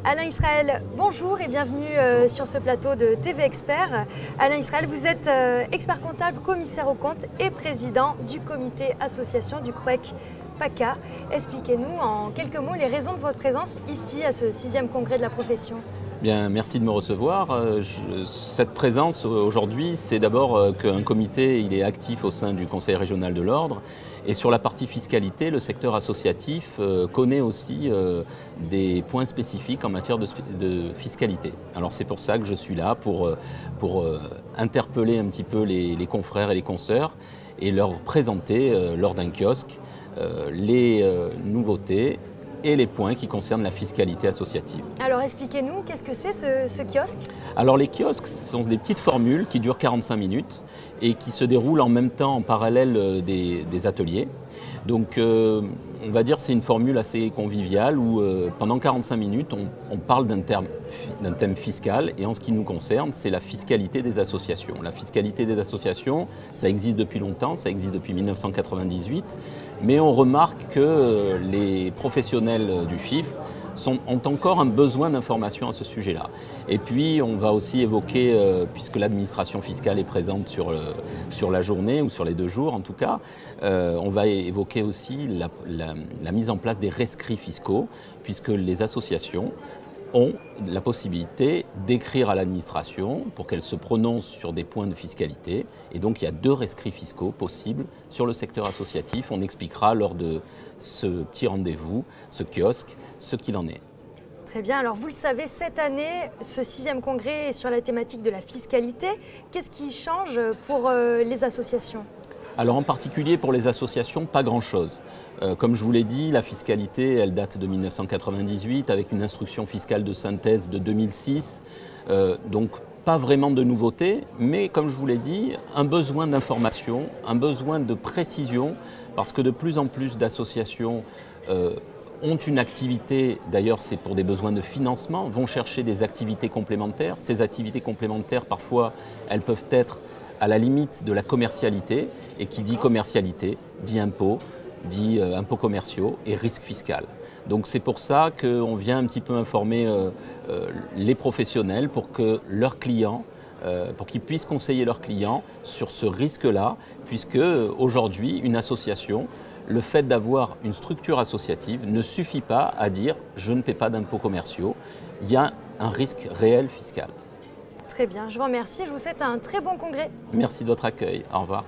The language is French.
Alain Israël, bonjour et bienvenue sur ce plateau de TV Expert. Alain Israël, vous êtes expert comptable, commissaire aux comptes et président du comité association du CROEC PACA. Expliquez-nous en quelques mots les raisons de votre présence ici à ce 6e congrès de la profession. Bien, merci de me recevoir. Cette présence aujourd'hui, c'est d'abord qu'un comité il est actif au sein du Conseil régional de l'Ordre. Et sur la partie fiscalité, le secteur associatif connaît aussi des points spécifiques en matière de fiscalité. Alors c'est pour ça que je suis là, pour interpeller un petit peu les confrères et les consoeurs et leur présenter lors d'un kiosque les nouveautés et les points qui concernent la fiscalité associative. Alors expliquez-nous, qu'est-ce que c'est ce kiosque? Alors les kiosques sont des petites formules qui durent 45 minutes et qui se déroulent en même temps en parallèle des ateliers. Donc on va dire que c'est une formule assez conviviale où pendant 45 minutes on parle d'un thème fiscal et en ce qui nous concerne c'est la fiscalité des associations. La fiscalité des associations, ça existe depuis longtemps, ça existe depuis 1998, mais on remarque que les professionnels du chiffre ont encore un besoin d'information à ce sujet-là. Et puis on va aussi évoquer, puisque l'administration fiscale est présente sur la journée ou sur les 2 jours en tout cas, on va évoquer aussi la mise en place des rescrits fiscaux, puisque les associations ont la possibilité d'écrire à l'administration pour qu'elle se prononce sur des points de fiscalité. Et donc il y a 2 rescrits fiscaux possibles sur le secteur associatif. On expliquera lors de ce petit rendez-vous, ce kiosque, ce qu'il en est. Très bien, alors vous le savez, cette année, ce 6e congrès est sur la thématique de la fiscalité. Qu'est-ce qui change pour les associations ? Alors en particulier pour les associations, pas grand-chose. Comme je vous l'ai dit, la fiscalité, elle date de 1998 avec une instruction fiscale de synthèse de 2006. Donc pas vraiment de nouveautés, mais comme je vous l'ai dit, un besoin d'information, un besoin de précision, parce que de plus en plus d'associations ont une activité, d'ailleurs c'est pour des besoins de financement, vont chercher des activités complémentaires. Ces activités complémentaires, parfois, elles peuvent être à la limite de la commercialité, et qui dit commercialité, dit impôts, dit impôts commerciaux et risque fiscal. Donc c'est pour ça qu'on vient un petit peu informer les professionnels pour que leurs clients, pour qu'ils puissent conseiller leurs clients sur ce risque-là, puisque aujourd'hui, une association, le fait d'avoir une structure associative ne suffit pas à dire « je ne paie pas d'impôts commerciaux », il y a un risque réel fiscal. Très bien, je vous remercie, je vous souhaite un très bon congrès. Merci de votre accueil, au revoir.